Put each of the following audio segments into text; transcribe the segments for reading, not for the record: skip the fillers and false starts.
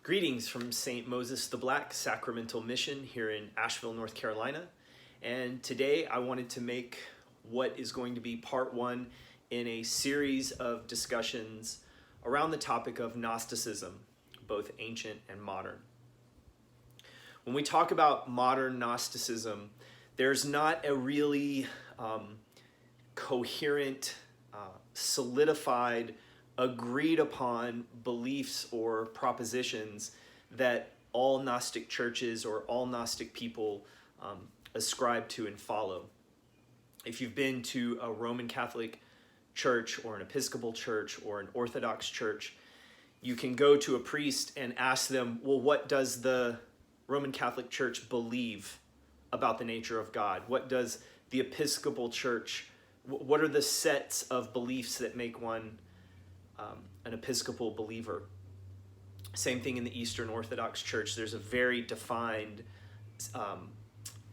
Greetings from St. Moses the Black Sacramental Mission here in Asheville, North Carolina. And today I wanted to make what is going to be part one in a series of discussions around the topic of Gnosticism, both ancient and modern. When we talk about modern Gnosticism, there's not a really coherent, solidified, agreed upon beliefs or propositions that all Gnostic churches or all Gnostic people ascribe to and follow. If you've been to a Roman Catholic church or an Episcopal church or an Orthodox church, you can go to a priest and ask them, well, what does the Roman Catholic Church believe about the nature of God? What does the Episcopal Church, what are the sets of beliefs that make one an Episcopal believer? Same thing in the Eastern Orthodox Church. There's a very defined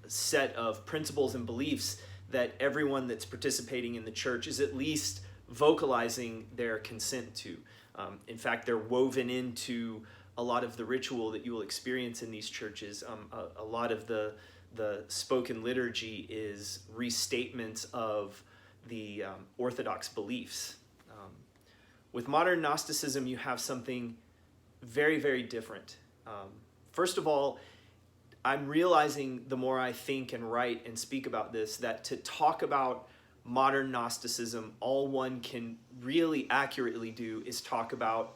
set of principles and beliefs that everyone that's participating in the church is at least vocalizing their consent to. In fact, they're woven into a lot of the ritual that you will experience in these churches. A lot of the spoken liturgy is restatements of the Orthodox beliefs. With modern Gnosticism, you have something very, very different. First of all, I'm realizing the more I think and write and speak about this, that to talk about modern Gnosticism, all one can really accurately do is talk about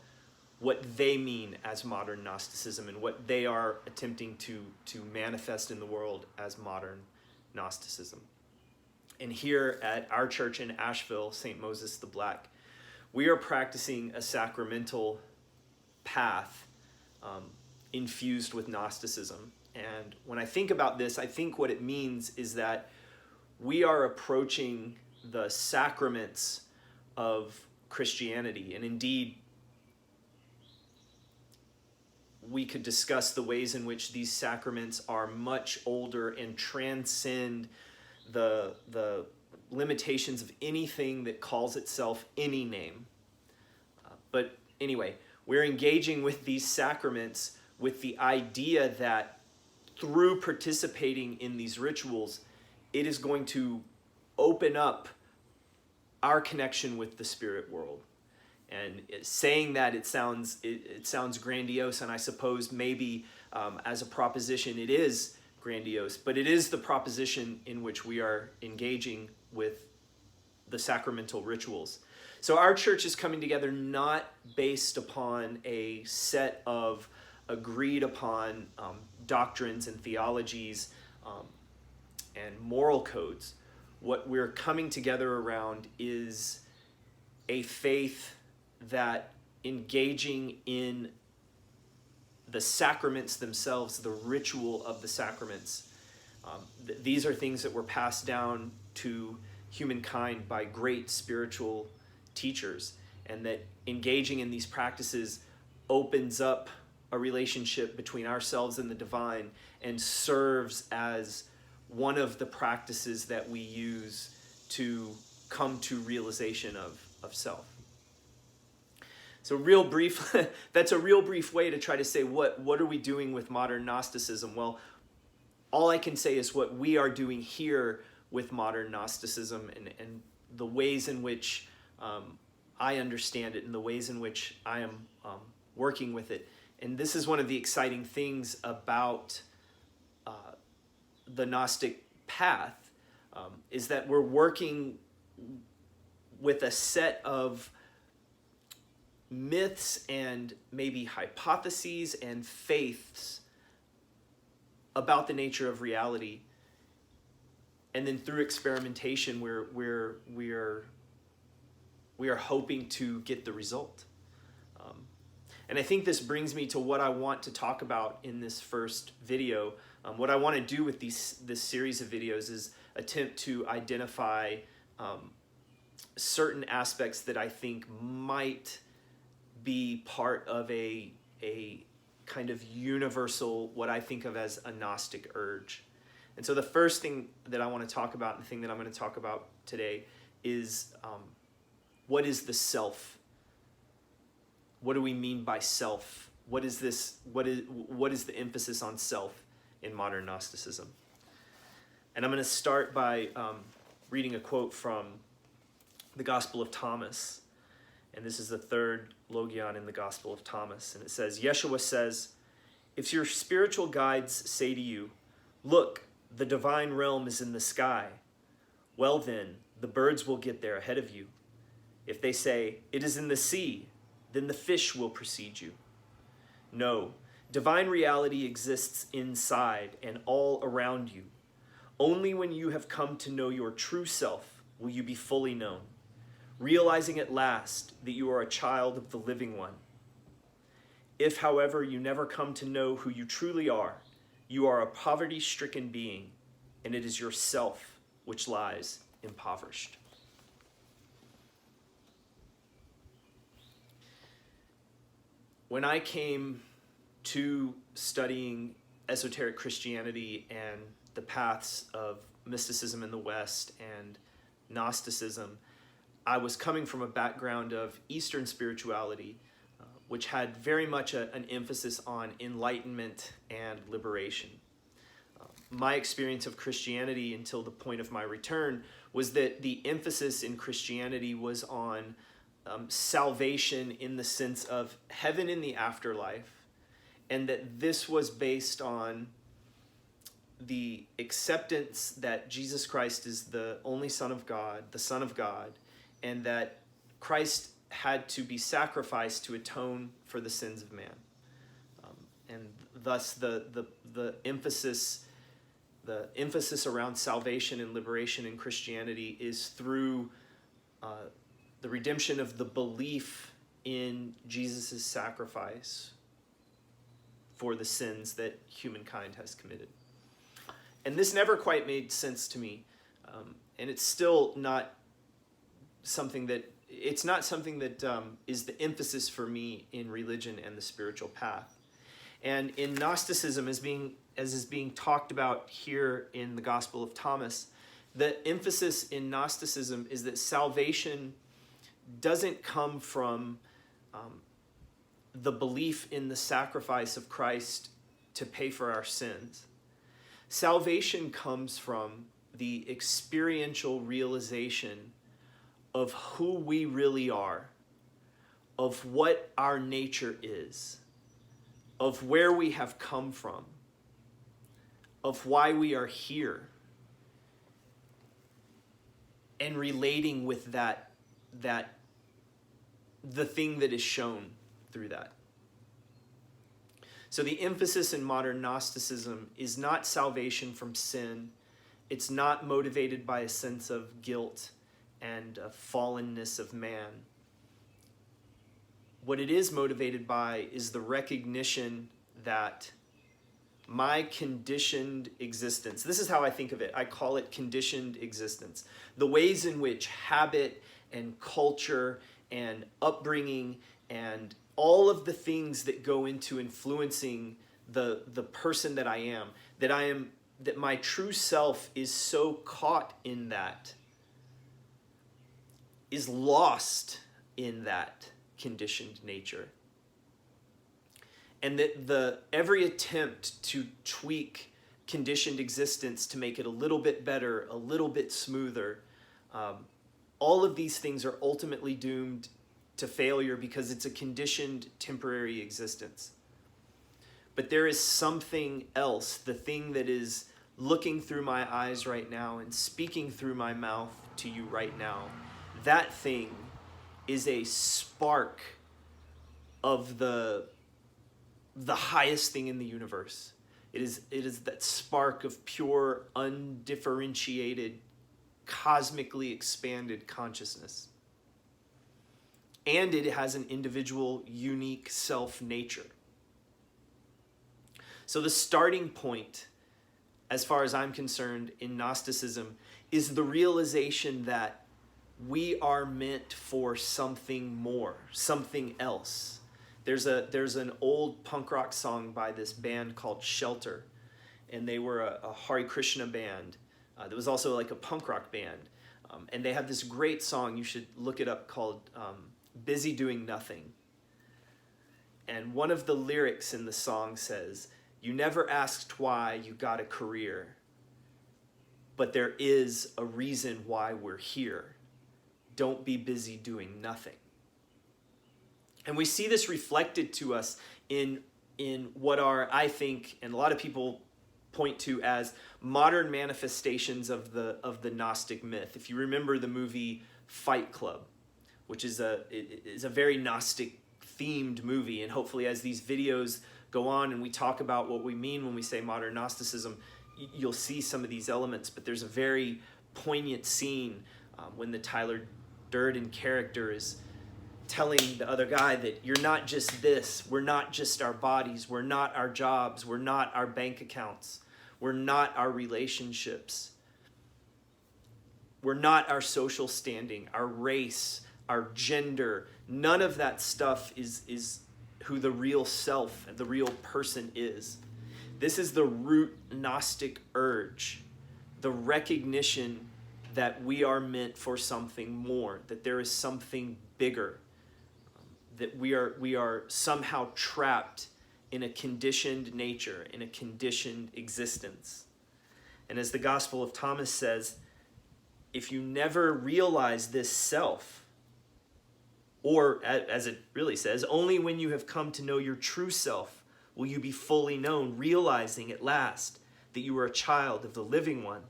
what they mean as modern Gnosticism and what they are attempting to manifest in the world as modern Gnosticism. And here at our church in Asheville, St. Moses the Black, we are practicing a sacramental path infused with Gnosticism. And when I think about this, I think what it means is that we are approaching the sacraments of Christianity. And indeed, we could discuss the ways in which these sacraments are much older and transcend the limitations of anything that calls itself any name. But anyway, we're engaging with these sacraments with the idea that through participating in these rituals, it is going to open up our connection with the spirit world. And saying that, it sounds grandiose, and I suppose maybe as a proposition it is grandiose, but it is the proposition in which we are engaging with the sacramental rituals. So our church is coming together not based upon a set of agreed upon doctrines and theologies and moral codes. What we're coming together around is a faith that, engaging in the sacraments themselves, the ritual of the sacraments, these are things that were passed down to humankind by great spiritual teachers, and that engaging in these practices opens up a relationship between ourselves and the divine and serves as one of the practices that we use to come to realization of self. So that's a real brief way to try to say what are we doing with modern Gnosticism? Well, all I can say is what we are doing here with modern Gnosticism and the ways in which I understand it and the ways in which I am working with it. And this is one of the exciting things about the Gnostic path, is that we're working with a set of myths and maybe hypotheses and faiths about the nature of reality. And then through experimentation, we are hoping to get the result. And I think this brings me to what I want to talk about in this first video. What I want to do with this series of videos is attempt to identify certain aspects that I think might be part of a kind of universal, what I think of as a Gnostic urge. And so the first thing that I want to talk about, and the thing that I'm going to talk about today, is what is the self? What do we mean by self What is this? What is the emphasis on self in modern Gnosticism? And I'm going to start by reading a quote from the Gospel of Thomas. And this is the third logion in the Gospel of Thomas. And it says, Yeshua says, if your spiritual guides say to you, look, the divine realm is in the sky, well then, the birds will get there ahead of you. If they say, it is in the sea, then the fish will precede you. No, divine reality exists inside and all around you. Only when you have come to know your true self will you be fully known, realizing at last that you are a child of the living one. If, however, you never come to know who you truly are, you are a poverty-stricken being, and it is yourself which lies impoverished. When I came to studying esoteric Christianity and the paths of mysticism in the West and Gnosticism, I was coming from a background of Eastern spirituality, which had very much an emphasis on enlightenment and liberation. My experience of Christianity until the point of my return was that the emphasis in Christianity was on salvation in the sense of heaven in the afterlife, and that this was based on the acceptance that Jesus Christ is the only Son of God, the Son of God, and that Christ had to be sacrificed to atone for the sins of man. And thus the emphasis around salvation and liberation in Christianity is through the redemption of the belief in Jesus' sacrifice for the sins that humankind has committed. And this never quite made sense to me. And it's still not something that is the emphasis for me in religion and the spiritual path. And in Gnosticism, as is being talked about here in the Gospel of Thomas, the emphasis in Gnosticism is that salvation doesn't come from the belief in the sacrifice of Christ to pay for our sins. Salvation comes from the experiential realization of who we really are, of what our nature is, of where we have come from, of why we are here, and relating with that the thing that is shown through that. So the emphasis in modern Gnosticism is not salvation from sin. It's not motivated by a sense of guilt and fallenness of man. What it is motivated by is the recognition that my conditioned existence, this is how I think of it, I call it conditioned existence. The ways in which habit and culture and upbringing and all of the things that go into influencing the person that I am, that my true self is so caught in that, is lost in that conditioned nature. And that every attempt to tweak conditioned existence to make it a little bit better, a little bit smoother, all of these things are ultimately doomed to failure because it's a conditioned temporary existence. But there is something else, the thing that is looking through my eyes right now and speaking through my mouth to you right now. That thing is a spark of the highest thing in the universe. It is that spark of pure, undifferentiated, cosmically expanded consciousness. And it has an individual, unique self-nature. So the starting point, as far as I'm concerned, in Gnosticism, is the realization that we are meant for something more, something else. There's an old punk rock song by this band called Shelter, and they were a Hare Krishna band. There was also like a punk rock band, and they had this great song, you should look it up, called Busy Doing Nothing. And one of the lyrics in the song says, "You never asked why you got a career, but there is a reason why we're here. Don't be busy doing nothing." And we see this reflected to us in what are, I think, and a lot of people point to as modern manifestations of the Gnostic myth. If you remember the movie Fight Club, which is a very Gnostic themed movie, and hopefully as these videos go on and we talk about what we mean when we say modern Gnosticism, you'll see some of these elements. But there's a very poignant scene when the Tyler Durden character is telling the other guy that you're not just this, we're not just our bodies, we're not our jobs, we're not our bank accounts, we're not our relationships, we're not our social standing, our race, our gender. None of that stuff is who the real self, the real person is. This is the root Gnostic urge, the recognition that we are meant for something more, that there is something bigger, that we are somehow trapped in a conditioned nature, in a conditioned existence. And as the Gospel of Thomas says, if you never realize this self, or as it really says, only when you have come to know your true self will you be fully known, realizing at last that you are a child of the living one.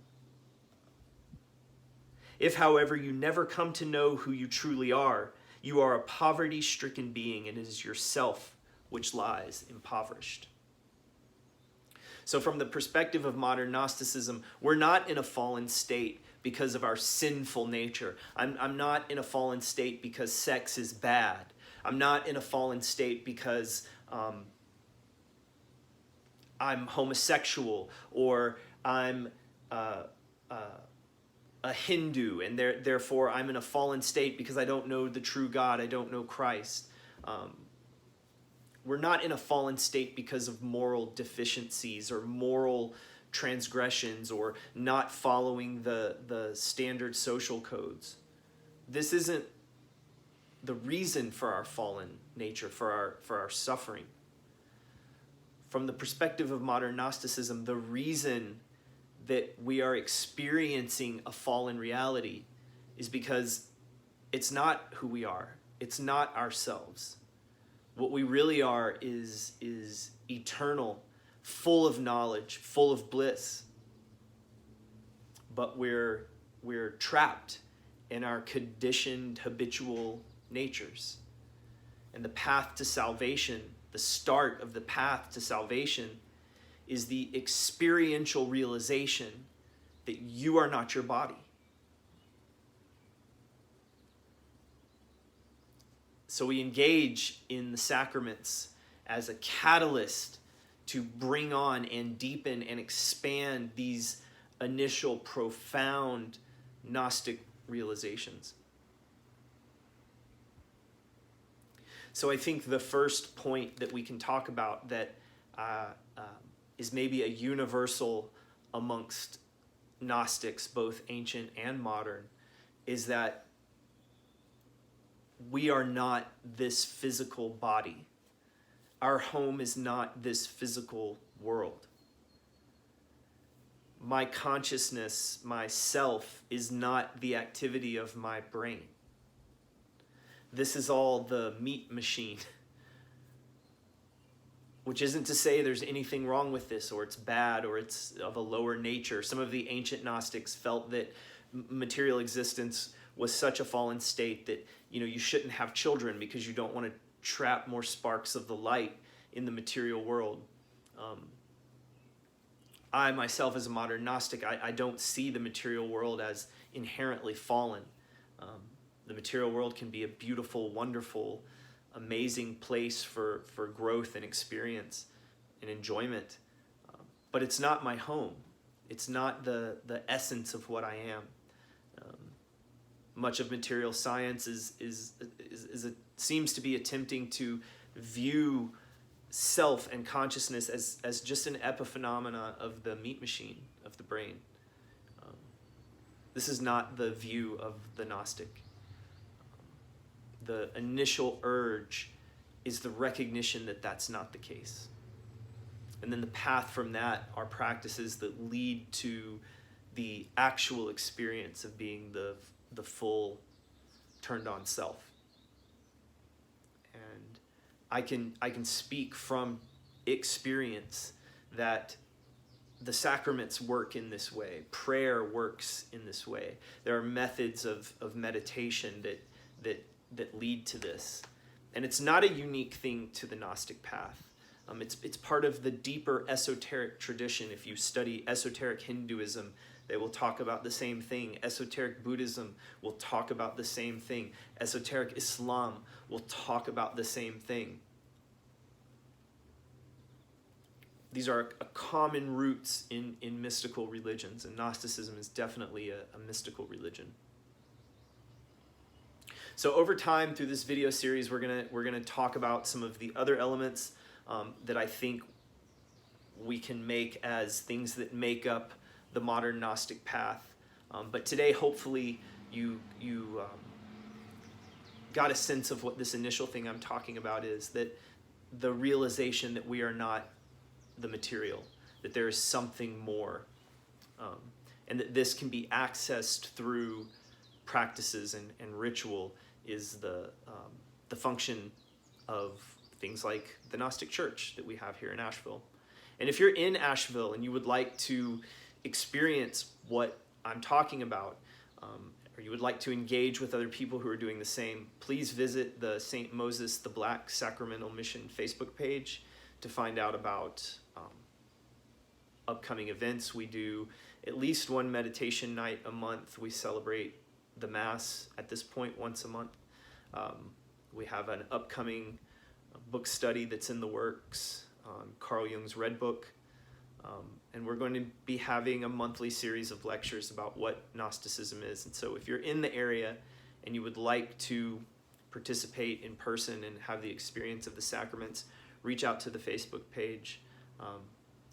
If, however, you never come to know who you truly are, you are a poverty-stricken being, and it is yourself which lies impoverished. So from the perspective of modern Gnosticism, we're not in a fallen state because of our sinful nature. I'm not in a fallen state because sex is bad. I'm not in a fallen state because I'm homosexual, or I'm a Hindu, and therefore I'm in a fallen state because I don't know the true God, I don't know Christ. We're not in a fallen state because of moral deficiencies or moral transgressions or not following the standard social codes. This isn't the reason for our fallen nature, for our suffering. From the perspective of modern Gnosticism, the reason that we are experiencing a fallen reality is because it's not who we are. It's not ourselves. What we really are is eternal, full of knowledge, full of bliss. But we're trapped in our conditioned habitual natures. And the path to salvation, the start of the path to salvation, is the experiential realization that you are not your body. So we engage in the sacraments as a catalyst to bring on and deepen and expand these initial profound Gnostic realizations. So I think the first point that we can talk about that is maybe a universal amongst Gnostics, both ancient and modern, is that we are not this physical body. Our home is not this physical world. My consciousness, my self, is not the activity of my brain. This is all the meat machine. Which isn't to say there's anything wrong with this, or it's bad, or it's of a lower nature. Some of the ancient Gnostics felt that material existence was such a fallen state that you shouldn't have children because you don't want to trap more sparks of the light in the material world. I myself, as a modern Gnostic, I don't see the material world as inherently fallen. The material world can be a beautiful, wonderful, amazing place for growth and experience and enjoyment. But it's not my home. It's not the essence of what I am. Much of material science seems to be attempting to view self and consciousness as just an epiphenomena of the meat machine, of the brain. This is not the view of the Gnostic. The initial urge is the recognition that that's not the case. And then the path from that are practices that lead to the actual experience of being the full turned on self. And I can speak from experience that the sacraments work in this way. Prayer works in this way. There are methods of meditation that lead to this. And it's not a unique thing to the Gnostic path. It's part of the deeper esoteric tradition. If you study esoteric Hinduism, they will talk about the same thing. Esoteric Buddhism will talk about the same thing. Esoteric Islam will talk about the same thing. These are common roots in mystical religions, and Gnosticism is definitely a mystical religion. So over time, through this video series, we're gonna talk about some of the other elements that I think we can make as things that make up the modern Gnostic path. But today, hopefully, you got a sense of what this initial thing I'm talking about is, that the realization that we are not the material, that there is something more, and that this can be accessed through practices and ritual is the function of things like the Gnostic Church that we have here in Asheville. And if you're in Asheville and you would like to experience what I'm talking about, or you would like to engage with other people who are doing the same, please visit the St. Moses the Black Sacramental Mission Facebook page to find out about upcoming events. We do at least one meditation night a month. We celebrate the Mass at this point once a month. We have an upcoming book study that's in the works on Carl Jung's Red Book. And we're going to be having a monthly series of lectures about what Gnosticism is. And so if you're in the area and you would like to participate in person and have the experience of the sacraments, reach out to the Facebook page.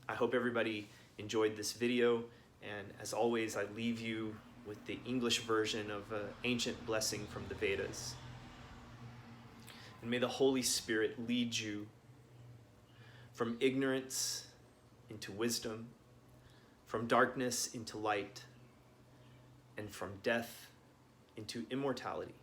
I hope everybody enjoyed this video. And as always, I leave you with the English version of an ancient blessing from the Vedas. And may the Holy Spirit lead you from ignorance into wisdom, from darkness into light, and from death into immortality.